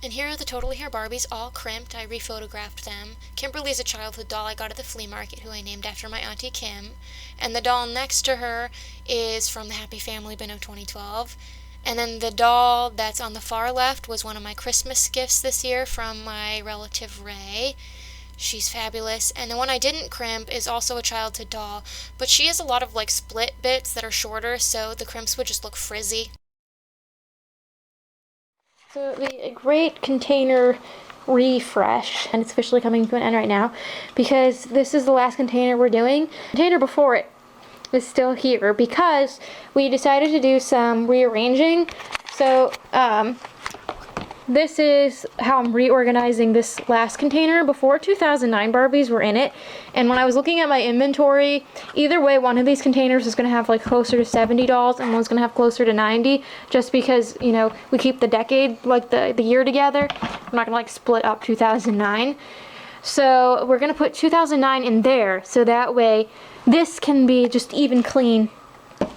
And here are the Totally Hair Barbies, all crimped. I rephotographed them. Kimberly's a childhood doll I got at the flea market, who I named after my Auntie Kim. And the doll next to her is from the Happy Family bin of 2012. And then the doll that's on the far left was one of my Christmas gifts this year from my relative Ray. She's fabulous. And the one I didn't crimp is also a childhood doll, but she has a lot of like split bits that are shorter, so the crimps would just look frizzy. So the great container refresh, and it's officially coming to an end right now because this is the last container we're doing. The container before it is still here because we decided to do some rearranging. So this is how I'm reorganizing this last container. Before, 2009 Barbies were in it, and when I was looking at my inventory, either way, one of these containers is going to have like closer to 70 dolls and one's going to have closer to 90, just because, you know, we keep the decade, like the year together. I'm not going to like split up 2009. So we're going to put 2009 in there, so that way this can be just even clean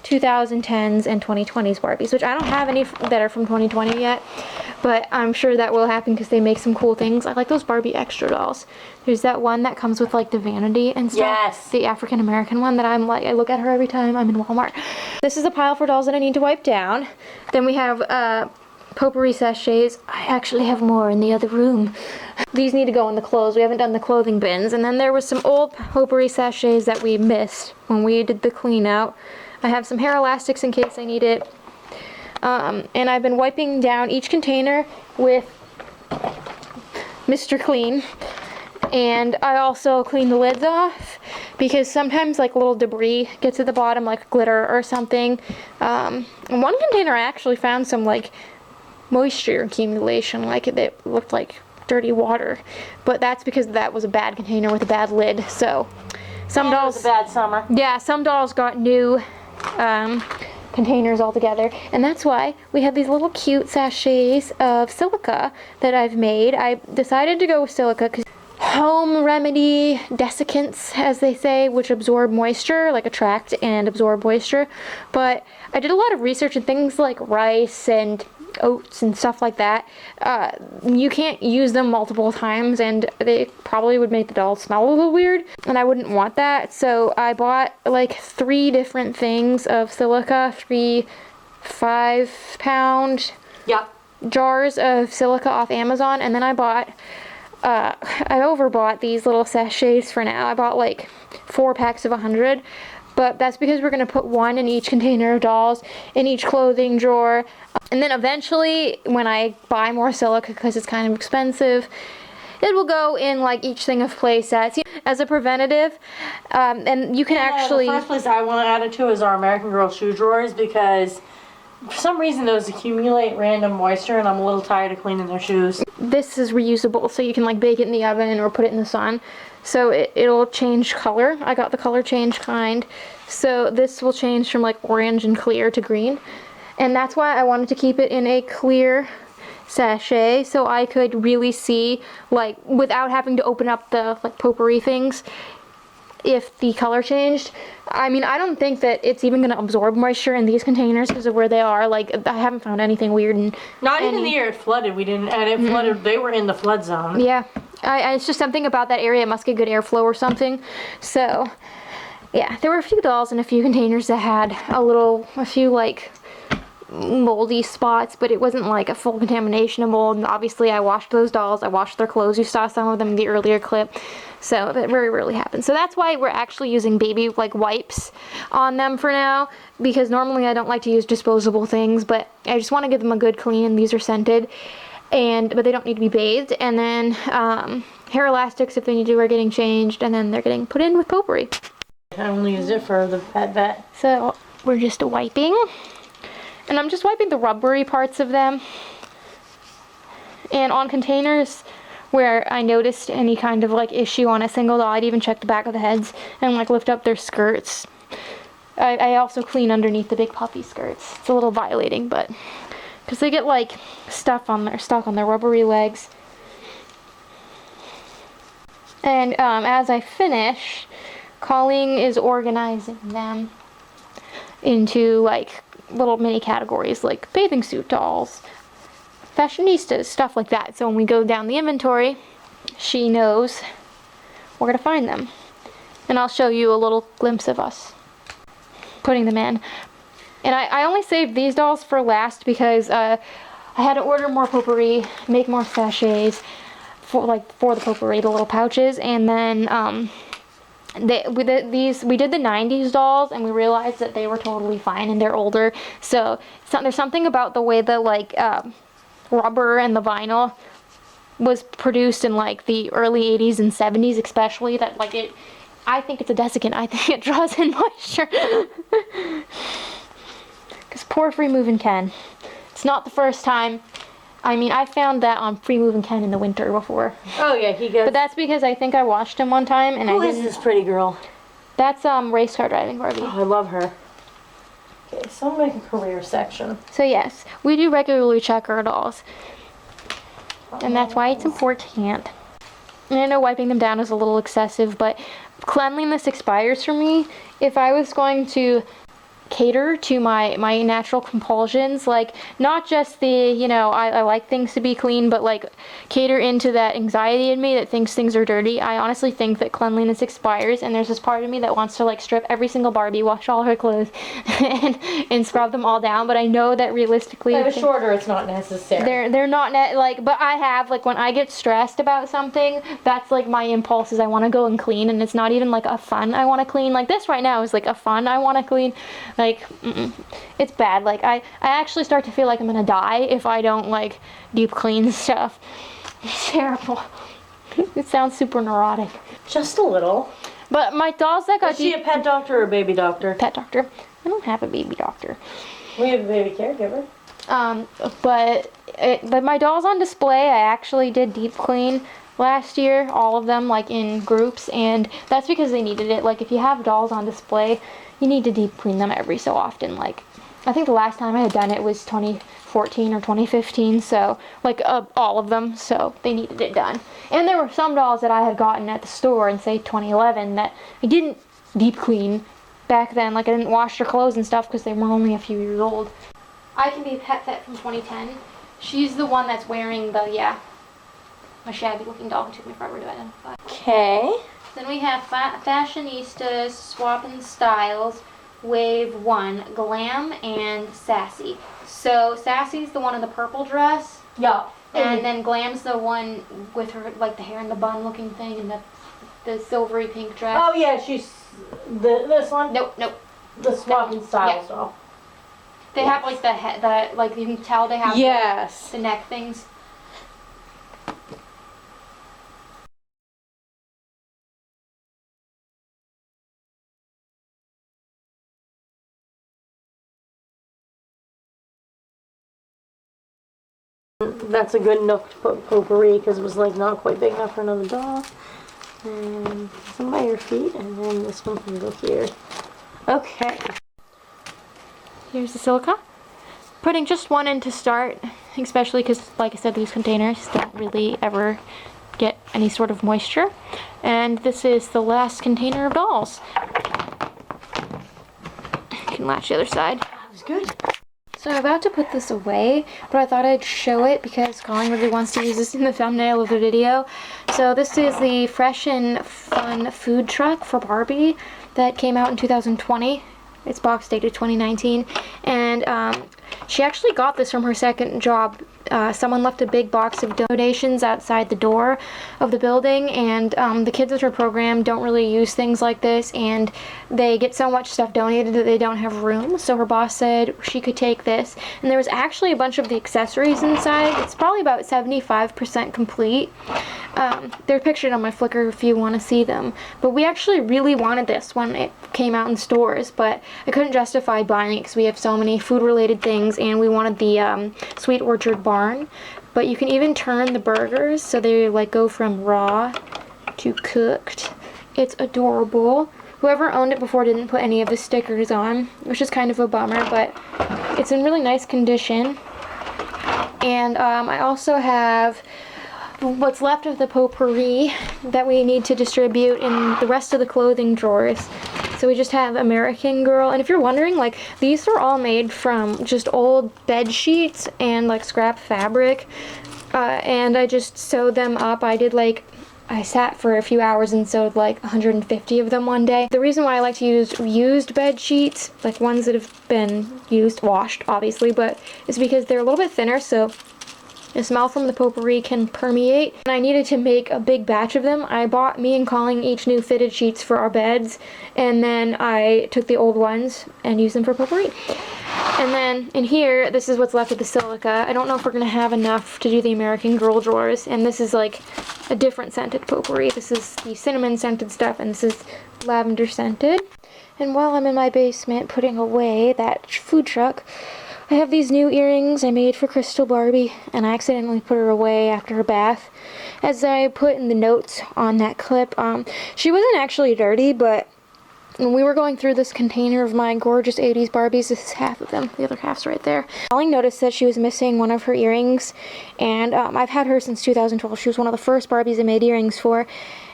2010s and 2020s Barbies, which I don't have any that are from 2020 yet, but I'm sure that will happen because they make some cool things. I like those Barbie extra dolls. There's that one that comes with like the vanity and stuff. Yes. The African American one that I'm like, I look at her every time I'm in Walmart. This is a pile for dolls that I need to wipe down. Then we have potpourri sachets. I actually have more in the other room. These need to go in the clothes. We haven't done the clothing bins. And then there was some old potpourri sachets that we missed when we did the clean out. I have some hair elastics in case I need it. And I've been wiping down each container with Mr. Clean. And I also clean the lids off because sometimes like little debris gets at the bottom, like glitter or something. In one container I actually found some like moisture accumulation, like it looked like dirty water. But that's because that was a bad container with a bad lid. So some dolls... It was a bad summer. Yeah, some dolls got new containers altogether, and that's why we have these little cute sachets of silica that I've made. I decided to go with silica because home remedy desiccants, as they say, which absorb moisture, like attract and absorb moisture. But I did a lot of research and things like rice and oats and stuff like that. You can't use them multiple times, and they probably would make the doll smell a little weird, and I wouldn't want that. So I bought like 3 different things of silica, 3 5-pound jars of silica off Amazon, and then I overbought these little sachets for now. I bought like 4 packs of 100. But that's because we're going to put 1 in each container of dolls, in each clothing drawer. And then eventually, when I buy more silica, because it's kind of expensive, it will go in like each thing of play sets as a preventative. And you can actually... The first place I want to add it to is our American Girl shoe drawers, because for some reason those accumulate random moisture and I'm a little tired of cleaning their shoes. This is reusable, so you can like bake it in the oven or put it in the sun. So it'll change color. I got the color change kind. So this will change from like orange and clear to green. And that's why I wanted to keep it in a clear sachet, so I could really see, like, without having to open up the like potpourri things, if the color changed. I mean, I don't think that it's even going to absorb moisture in these containers because of where they are. Like, I haven't found anything weird. Not even the year it flooded. We didn't, and it flooded. They were in the flood zone. Yeah. It's just something about that area. It must get good airflow or something. So, yeah. There were a few dolls in a few containers that had a few, like, moldy spots, but it wasn't like a full contamination of mold. And obviously I washed those dolls. I washed their clothes. You saw some of them in the earlier clip. So that very rarely happens. So that's why we're actually using baby like wipes on them for now, because normally I don't like to use disposable things, but I just want to give them a good clean. These are scented, but they don't need to be bathed. And then hair elastics, if they need to, are getting changed, and then they're getting put in with potpourri. I only use it for the pet. So we're just wiping. And I'm just wiping the rubbery parts of them. And on containers where I noticed any kind of like issue on a single doll, I'd even check the back of the heads and like lift up their skirts. I also clean underneath the big puppy skirts. It's a little violating, but because they get like stuck on their rubbery legs. And as I finish, Colleen is organizing them into like little mini categories, like bathing suit dolls, fashionistas, stuff like that. So when we go down the inventory, she knows where to find them. And I'll show you a little glimpse of us putting them in. And I only saved these dolls for last because I had to order more potpourri, make more sachets for the potpourri, the little pouches, and then we did the 90s dolls, and we realized that they were totally fine and they're older. So there's something about the way the rubber and the vinyl was produced in like the early 80s and 70s especially, that I think it's a desiccant. I think it draws in moisture. Because poor Free Moving Ken. It's not the first time. I mean, I found that on Free Moving Ken in the winter before. Oh yeah, he goes. But that's because I think I washed him one time and Who is this pretty girl? That's race car driving Barbie. Oh, I love her. Okay, so I'm making career section. So yes, we do regularly check our dolls. And that's why it's important. And I know wiping them down is a little excessive, but cleanliness expires for me. If I was going to cater to my natural compulsions, like not just the I like things to be clean, but like cater into that anxiety in me that thinks things are dirty, I honestly think that cleanliness expires, and there's this part of me that wants to like strip every single Barbie, wash all her clothes and scrub them all down, but I know that realistically If it's shorter, it's not necessary. they're not but I have when I get stressed about something, that's like my impulse is I want to go and clean, and it's not even like a fun I want to clean. Like this right now is like a fun I want to clean. It's bad. I actually start to feel like I'm gonna die if I don't deep clean stuff. It's terrible. It sounds super neurotic. Just a little. But my dolls that got Is she a pet doctor or a baby doctor? Pet doctor. I don't have a baby doctor. We have a baby caregiver. But my dolls on display, I actually did deep clean last year, all of them in groups, and that's because they needed it. If you have dolls on display, you need to deep clean them every so often. I think the last time I had done it was 2014 or 2015, so all of them, so they needed it done. And there were some dolls that I had gotten at the store in say 2011 that I didn't deep clean back then. I didn't wash their clothes and stuff because they were only a few years old. I Can Be a Pet Vet from 2010. She's the one that's wearing my shabby looking doll. It took me forever to identify. Okay. Then we have Fashionistas, Swappin' Styles, Wave 1, Glam, and Sassy. So Sassy's the one in the purple dress. Yeah. And then Glam's the one with her, the hair in the bun looking thing and the silvery pink dress. Oh yeah, she's this one? Nope. The Swapping Styles doll. They have the you can tell they have the neck things. That's a good enough to put potpourri because it was not quite big enough for another doll. And some by your feet, and then this one can go here. Okay. Here's the silica. Putting just one in to start, especially because, like I said, these containers don't really ever get any sort of moisture. And this is the last container of dolls. You can latch the other side. That was good. So I'm about to put this away, but I thought I'd show it because Colin really wants to use this in the thumbnail of the video. So this is the Fresh and Fun food truck for Barbie that came out in 2020. It's box dated 2019, and she actually got this from her second job. Someone left a big box of donations outside the door of the building, and the kids at her program don't really use things like this, and they get so much stuff donated that they don't have room. So her boss said she could take this, and there was actually a bunch of the accessories inside. It's probably about 75% complete. They're pictured on my Flickr if you want to see them. But we actually really wanted this when it came out in stores, but I couldn't justify buying it because we have so many food-related things, and we wanted the Sweet Orchard Barn. But you can even turn the burgers so they go from raw to cooked. It's adorable. Whoever owned it before didn't put any of the stickers on, which is kind of a bummer, but it's in really nice condition. And I also have what's left of the potpourri that we need to distribute in the rest of the clothing drawers. So So we just have American Girl, and if you're wondering, like, these are all made from just old bed sheets and like scrap fabric, and I just sewed them up. I sat for a few hours and sewed like 150 of them one day. The reason why I like to use used bed sheets, like ones that have been washed obviously, but it's because they're a little bit thinner, so the smell from the potpourri can permeate. And I needed to make a big batch of them. I bought me and Colleen each new fitted sheets for our beds, and then I took the old ones and used them for potpourri. And then in here, this is what's left of the silica. I don't know if we're going to have enough to do the American Girl drawers, and this is like a different scented potpourri. This is the cinnamon scented stuff, and this is lavender scented. And while I'm in my basement putting away that food truck, I have these new earrings I made for Crystal Barbie, and I accidentally put her away after her bath. As I put in the notes on that clip, she wasn't actually dirty, but when we were going through this container of my gorgeous 80s Barbies, this is half of them, the other half's right there. Colleen noticed that she was missing one of her earrings, and I've had her since 2012. She was one of the first Barbies I made earrings for,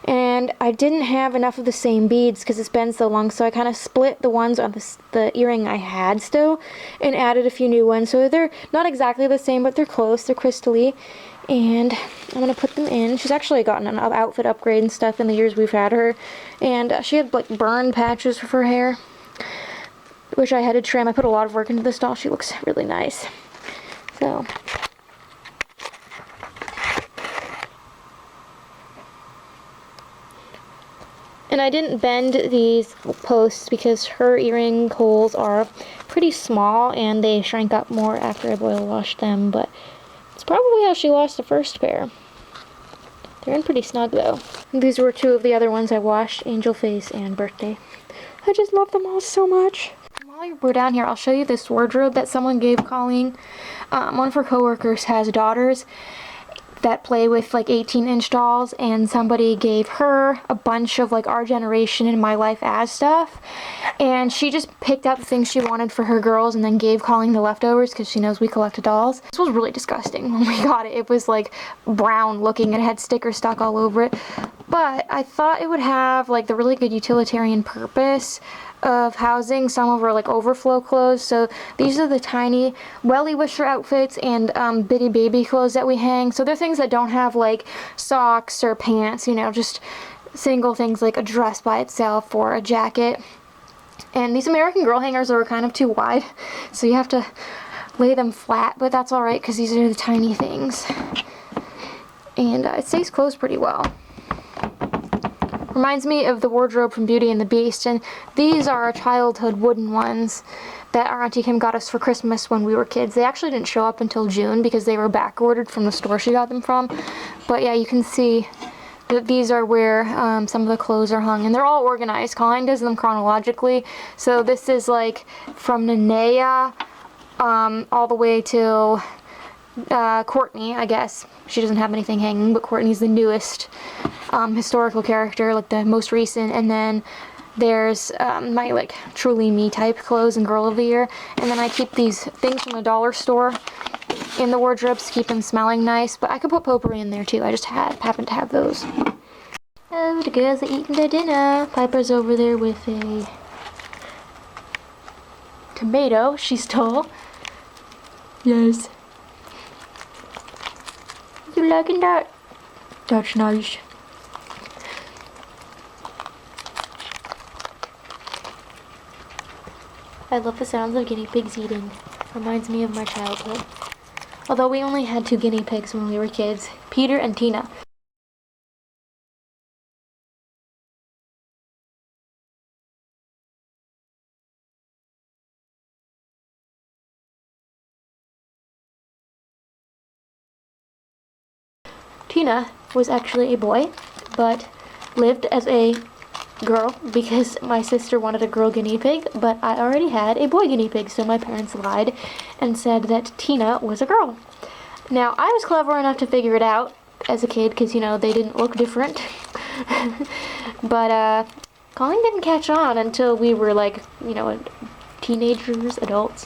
and I didn't have enough of the same beads because it's been so long, so I kind of split the ones on the earring I had still and added a few new ones. So they're not exactly the same, but they're close, they're crystally. And I'm going to put them in. She's actually gotten an outfit upgrade and stuff in the years we've had her. And she had like burn patches for her hair, which I had to trim. I put a lot of work into this doll. She looks really nice. So and I didn't bend these posts because her earring holes are pretty small and they shrank up more after I boil washed them, but it's probably how she lost the first pair. They're in pretty snug though. These were two of the other ones I washed, Angel Face and Birthday. I just love them all so much. While we're down here, I'll show you this wardrobe that someone gave Colleen. One of her coworkers has daughters that play with like 18-inch dolls, and somebody gave her a bunch of like Our Generation and My Life As stuff, and she just picked out the things she wanted for her girls and then gave Colleen the leftovers because she knows we collected dolls. This was really disgusting when we got it. It was like brown looking and it had stickers stuck all over it, but I thought it would have like the really good utilitarian purpose of housing some of our like overflow clothes. So these are the tiny welly wisher outfits and bitty baby clothes that we hang. So they're things that don't have like socks or pants, you know, just single things like a dress by itself or a jacket. And these American Girl hangers are kind of too wide, so you have to lay them flat, but that's alright because these are the tiny things. And it stays closed pretty well. Reminds me of the wardrobe from Beauty and the Beast, and these are our childhood wooden ones that our Auntie Kim got us for Christmas when we were kids. They actually didn't show up until June because they were back ordered from the store she got them from. But yeah, you can see that these are where some of the clothes are hung, and they're all organized. Colleen does them chronologically, so this is like from Nenea all the way to Courtney, I guess. She doesn't have anything hanging, but Courtney's the newest historical character, like the most recent. And then there's my like truly me type clothes and girl of the year. And then I keep these things from the dollar store in the wardrobes to keep them smelling nice, but I could put potpourri in there too. I just happen to have those. Oh, the girls are eating their dinner. Piper's over there with a tomato she stole. Yes. You liking that? That's nice. I love the sounds of guinea pigs eating. Reminds me of my childhood. Although we only had 2 guinea pigs when we were kids, Peter and Tina. Tina was actually a boy, but lived as a girl because my sister wanted a girl guinea pig, but I already had a boy guinea pig, so my parents lied and said that Tina was a girl. Now, I was clever enough to figure it out as a kid because, you know, they didn't look different. But Colleen didn't catch on until we were like, you know, teenagers, adults.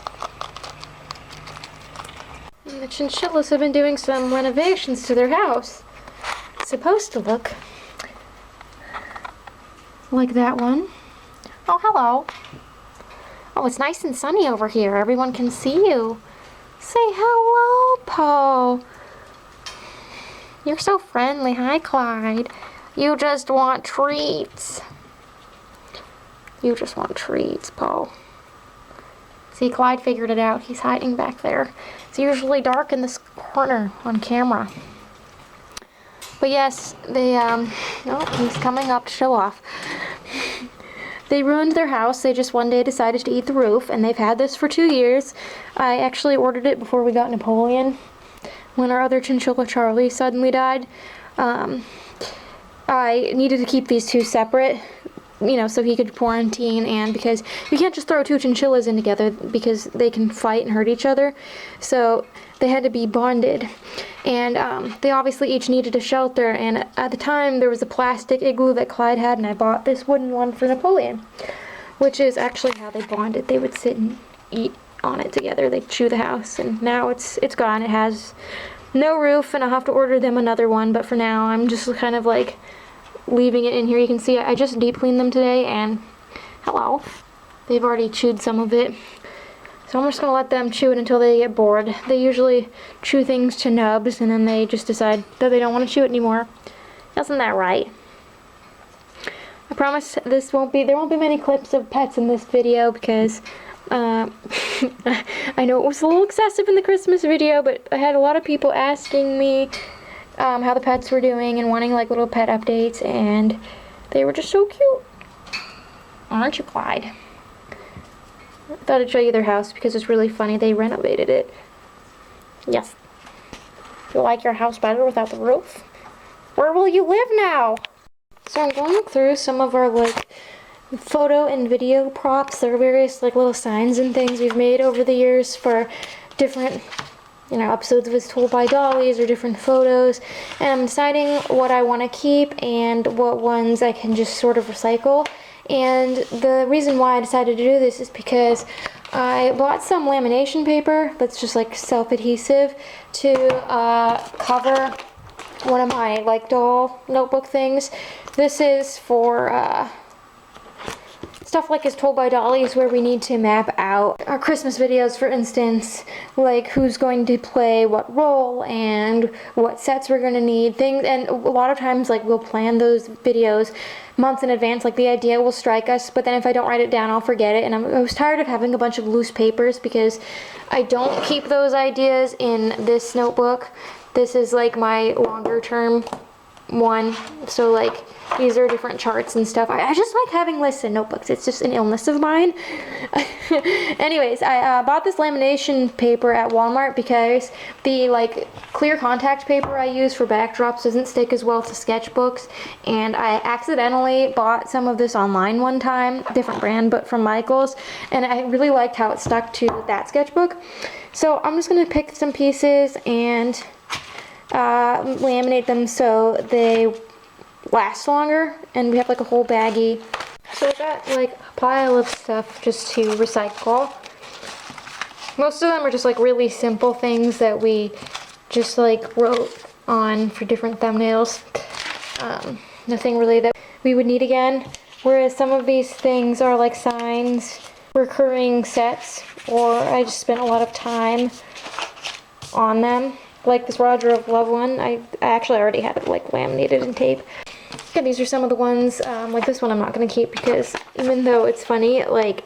And the chinchillas have been doing some renovations to their house. It's supposed to look like that one, Oh, hello. Oh, it's nice and sunny over here. Everyone can see you. Say hello, Po. You're so friendly. Hi, Clyde. You just want treats. You just want treats, Po. See, Clyde figured it out. He's hiding back there. It's usually dark in this corner on camera. But yes, they, oh, he's coming up to show off. They ruined their house. They just one day decided to eat the roof, and they've had this for 2 years. I actually ordered it before we got Napoleon, when our other chinchilla, Charlie, suddenly died. I needed to keep these two separate, you know, so he could quarantine, and because you can't just throw 2 chinchillas in together because they can fight and hurt each other. So they had to be bonded. And they obviously each needed a shelter, and at the time there was a plastic igloo that Clyde had, and I bought this wooden one for Napoleon, which is actually how they bonded. They would sit and eat on it together. They'd chew the house, and now it's gone. It has no roof, and I'll have to order them another one, but for now I'm just kind of like leaving it in here. You can see I just deep cleaned them today, and hello, they've already chewed some of it. So I'm just going to let them chew it until they get bored. They usually chew things to nubs, and then they just decide that they don't want to chew it anymore. Isn't that right? I promise there won't be many clips of pets in this video because I know it was a little excessive in the Christmas video, but I had a lot of people asking me how the pets were doing and wanting like little pet updates, and they were just so cute. Aren't you, Clyde? I thought I'd show you their house because it's really funny. They renovated it. Yes. You like your house better without the roof? Where will you live now? So I'm going through some of our like photo and video props. There are various like little signs and things we've made over the years for different, you know, episodes of It's Told by Dollies or different photos. And I'm deciding what I want to keep and what ones I can just sort of recycle. And the reason why I decided to do this is because I bought some lamination paper that's just like self-adhesive to cover one of my like doll notebook things. This is for stuff like It's Told by Dollies, where we need to map out our Christmas videos, for instance, like who's going to play what role and what sets we're going to need, things. And a lot of times like we'll plan those videos months in advance, like the idea will strike us, but then if I don't write it down, I'll forget it. And I was tired of having a bunch of loose papers because I don't keep those ideas in this notebook. This is like my longer term one, so like these are different charts and stuff. I just like having lists in notebooks. It's just an illness of mine. Anyways, I bought this lamination paper at Walmart because the like clear contact paper I use for backdrops doesn't stick as well to sketchbooks, and I accidentally bought some of this online one time, different brand but from Michael's, and I really liked how it stuck to that sketchbook. So I'm just gonna pick some pieces and laminate them so they last longer, and we have like a whole baggie. So we've got like a pile of stuff just to recycle. Most of them are just like really simple things that we just like wrote on for different thumbnails. Nothing really that we would need again, whereas some of these things are like signs, recurring sets, or I just spent a lot of time on them. Like this Roger of Love one, I actually already had it like laminated in tape. Yeah, these are some of the ones, like this one I'm not going to keep because even though it's funny, like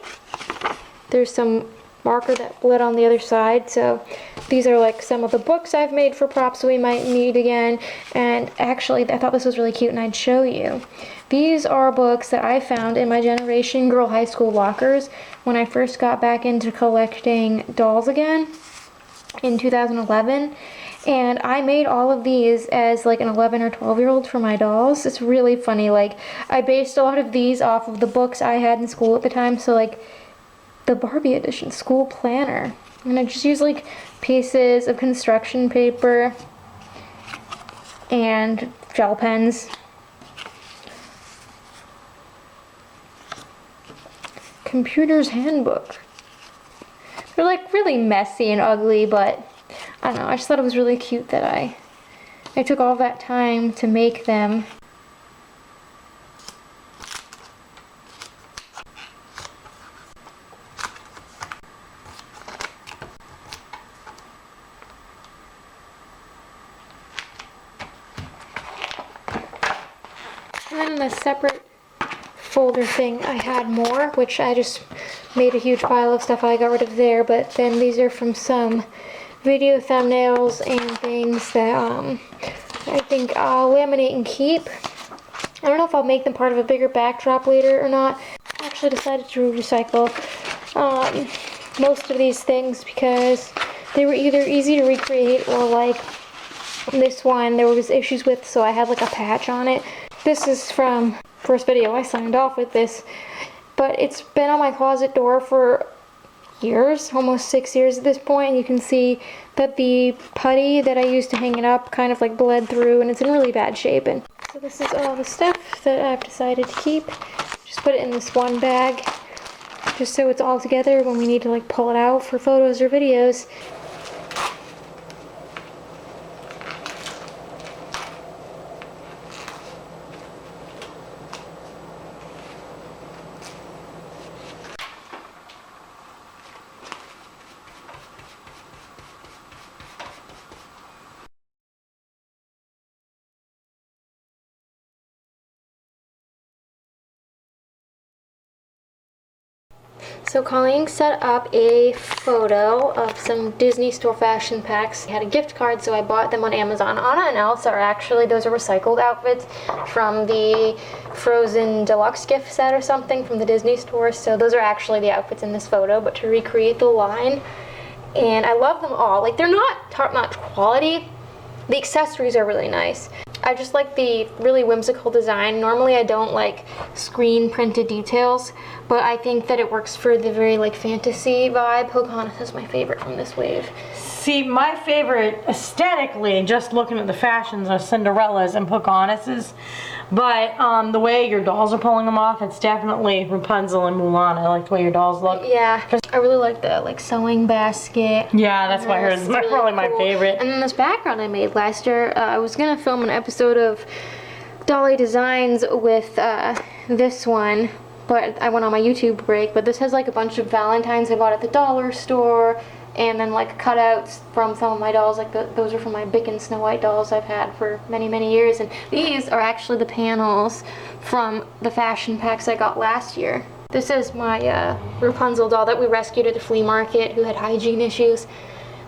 there's some marker that bled on the other side. So these are like some of the books I've made for props we might need again. And actually I thought this was really cute and I'd show you. These are books that I found in my Generation Girl high school lockers when I first got back into collecting dolls again in 2011. And I made all of these as like an 11 or 12-year-old for my dolls. It's really funny. Like I based a lot of these off of the books I had in school at the time. So like the Barbie edition school planner. And I just used like pieces of construction paper and gel pens. Computer's handbook. They're like really messy and ugly, but I don't know, I just thought it was really cute that I took all that time to make them. this separate folder thing, I had more, which I just made a huge pile of stuff I got rid of there, but then these are from some video thumbnails and things that I think I'll laminate and keep. I don't know if I'll make them part of a bigger backdrop later or not. I actually decided to recycle most of these things because they were either easy to recreate or like this one there was issues with, so I had like a patch on it. This is from first video I signed off with this, but it's been on my closet door for years, almost 6 years at this point, and you can see that the putty that I used to hang it up kind of like bled through, and it's in really bad shape. And so this is all the stuff that I've decided to keep. Just put it in this one bag just so it's all together when we need to like pull it out for photos or videos. So Colleen set up a photo of some Disney store fashion packs. He had a gift card, so I bought them on Amazon. Anna and Elsa are actually, those are recycled outfits from the Frozen Deluxe gift set or something from the Disney store. So those are actually the outfits in this photo, but to recreate the line. And I love them all. Like, they're not top-notch quality. The accessories are really nice. I just like the really whimsical design. Normally I don't like screen printed details, but I think that it works for the very like fantasy vibe. Pocahontas is my favorite from this wave. See, my favorite aesthetically, just looking at the fashions, are Cinderella's and Pocahontas's. But the way your dolls are pulling them off, it's definitely Rapunzel and Mulan. I like the way your dolls look. Yeah, I really like the like sewing basket. Yeah, that's why hers is really probably my cool. favorite. And then this background I made last year, I was gonna film an episode of Dolly Designs with this one, but I went on my YouTube break. But this has like a bunch of Valentines I bought at the dollar store, and then like cutouts from some of my dolls. Like those are from my Bic and Snow White dolls I've had for many, many years. And these are actually the panels from the fashion packs I got last year. This is my Rapunzel doll that we rescued at the flea market who had hygiene issues.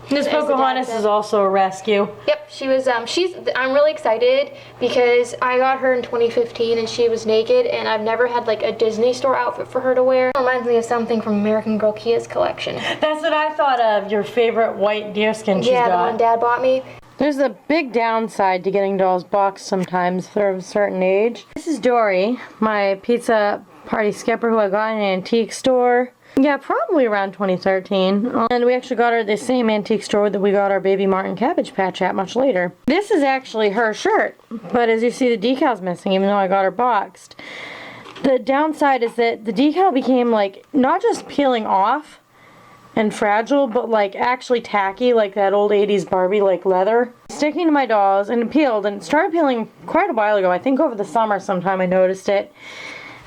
This Pocahontas is also a rescue. Yep, she was, I'm really excited because I got her in 2015 and she was naked, and I've never had like a Disney store outfit for her to wear. It reminds me of something from American Girl Kia's collection. That's what I thought of, your favorite white deerskin she's got. Yeah, the one Dad bought me. There's a big downside to getting dolls boxed sometimes for a certain age. This is Dory, my pizza party skipper who I got in an antique store. Yeah, probably around 2013. And we actually got her at the same antique store that we got our Baby Martin Cabbage Patch at much later. This is actually her shirt, but as you see, the decal's missing, even though I got her boxed. The downside is that the decal became like, not just peeling off and fragile, but like actually tacky, like that old 80s Barbie like leather. Sticking to my dolls, and it peeled, and it started peeling quite a while ago. I think over the summer sometime I noticed it.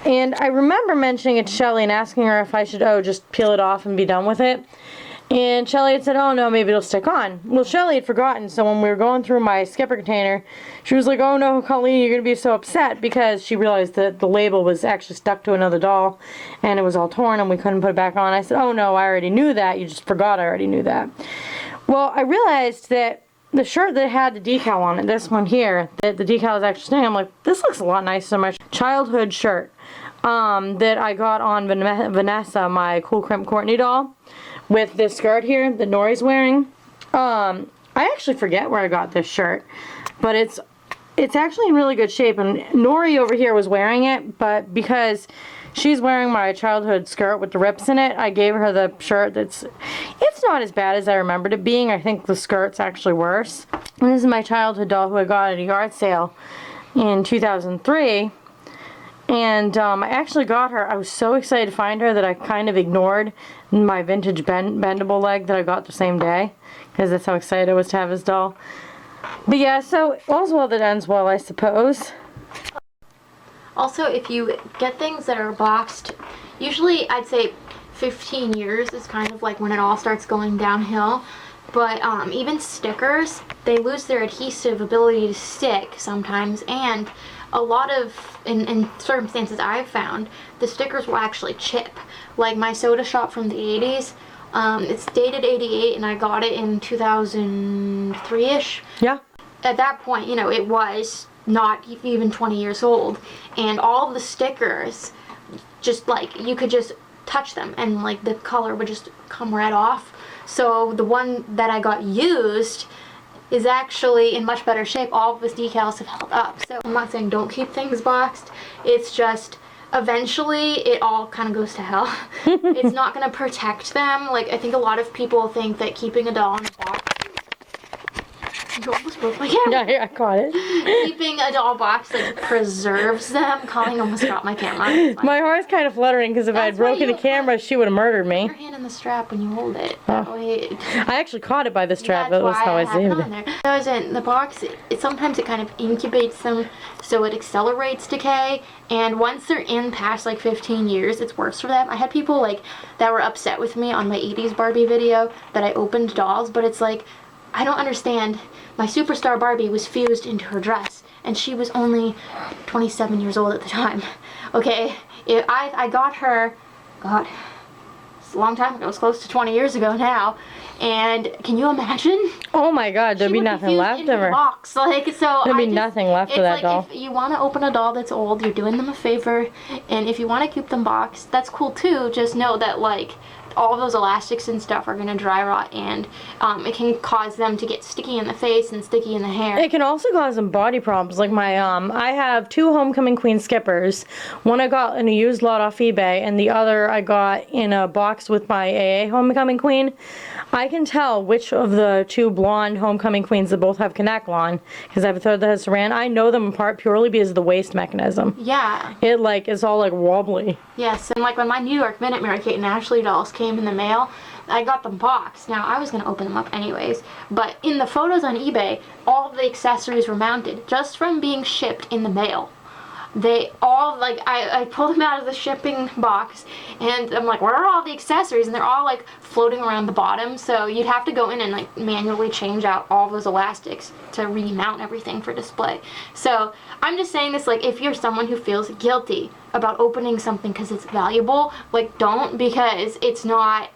And I remember mentioning it to Shelly and asking her if I should, just peel it off and be done with it. And Shelly had said, oh no, maybe it'll stick on. Well, Shelly had forgotten, so when we were going through my skipper container, she was like, oh no, Colleen, you're going to be so upset, because she realized that the label was actually stuck to another doll, and it was all torn, and we couldn't put it back on. I said, oh no, I already knew that. You just forgot I already knew that. Well, I realized that the shirt that had the decal on it, this one here, that the decal is actually staying, I'm like, this looks a lot nicer than my childhood shirt that I got on Vanessa, my Cool Crimp Courtney doll, with this skirt here that Nori's wearing. I actually forget where I got this shirt, but it's actually in really good shape, and Nori over here was wearing it, but because she's wearing my childhood skirt with the rips in it, I gave her the shirt it's not as bad as I remembered it being. I think the skirt's actually worse. And this is my childhood doll who I got at a yard sale in 2003. And I actually got her. I was so excited to find her that I kind of ignored my vintage bendable leg that I got the same day, because that's how excited I was to have his doll. But yeah, so all's well that ends well, I suppose. Also, if you get things that are boxed, usually I'd say 15 years is kind of like when it all starts going downhill. But even stickers, they lose their adhesive ability to stick sometimes, and a lot of, in circumstances I've found, the stickers will actually chip. Like my soda shop from the 80s, it's dated 88 and I got it in 2003-ish. Yeah. At that point, you know, it was not even 20 years old, and all of the stickers, just like, you could just touch them and like the color would just come right off. So the one that I got used is actually in much better shape. All of the decals have held up. So I'm not saying don't keep things boxed, it's just eventually it all kind of goes to hell. It's not going to protect them. Like, I think a lot of people think that keeping a doll in a box, you almost broke my camera. Yeah, I caught it. Keeping a doll box like preserves them. Colleen almost dropped my camera. My heart's kind of fluttering because if I had That's why broken the you camera, she would have murdered me. Your hand in the strap when you hold it. That way. I actually caught it by the strap. That's That was why how I have it saved on it. there. Doesn't the box? Sometimes it kind of incubates them, so it accelerates decay. And once they're in past like 15 years, it's worse for them. I had people like that were upset with me on my 80s Barbie video that I opened dolls, but it's like, I don't understand. My superstar Barbie was fused into her dress, and she was only 27 years old at the time. Okay, I got her, God, it's a long time ago. It was close to 20 years ago now. And can you imagine? Oh my God, there'd be nothing left of her. Box. Like, so There'd be nothing left of that doll. If you want to open a doll that's old, you're doing them a favor. And if you want to keep them boxed, that's cool too. Just know that like all of those elastics and stuff are going to dry rot, and it can cause them to get sticky in the face and sticky in the hair. It can also cause some body problems. Like my, I have 2 Homecoming Queen skippers. One I got in a used lot off eBay, and the other I got in a box with my AA Homecoming Queen. I can tell which of the 2 blonde Homecoming Queens that both have connect on, because I have a third that has saran. I know them apart purely because of the waist mechanism. Yeah. It like, it's all like wobbly. Yes, and like when my New York Minute Mary Kate and Ashley dolls came in the mail, I got them boxed. Now, I was going to open them up anyways, but in the photos on eBay, all of the accessories were mounted just from being shipped in the mail. They all, like, I pulled them out of the shipping box, and I'm like, where are all the accessories? And they're all, like, floating around the bottom, so you'd have to go in and, like, manually change out all those elastics to remount everything for display. So, I'm just saying this, like, if you're someone who feels guilty about opening something because it's valuable, like, don't, because it's not,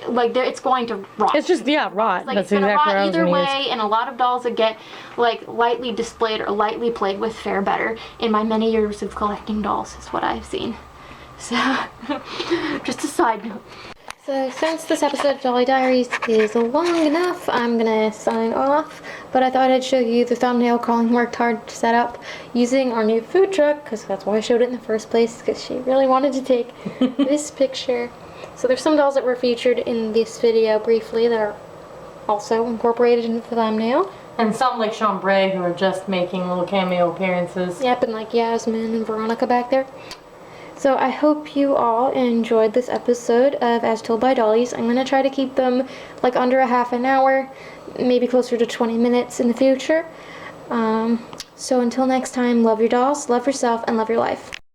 like, it's going to rot. It's just, yeah, rot. Like, That's it's gonna exactly what I rot was either gonna way, use. and a lot of dolls that get like lightly displayed or lightly played with fare better in my many years of collecting dolls is what I've seen. So, just a side note. So since this episode of Dolly Diaries is long enough, I'm gonna sign off, but I thought I'd show you the thumbnail Colleen worked hard to set up using our new food truck, because that's why I showed it in the first place, because she really wanted to take this picture. So there's some dolls that were featured in this video briefly that are also incorporated into the thumbnail. And some like Chambray who are just making little cameo appearances. Yep, and like Yasmin and Veronica back there. So I hope you all enjoyed this episode of As Told by Dollies. I'm going to try to keep them like under a half an hour, maybe closer to 20 minutes in the future. So until next time, love your dolls, love yourself, and love your life.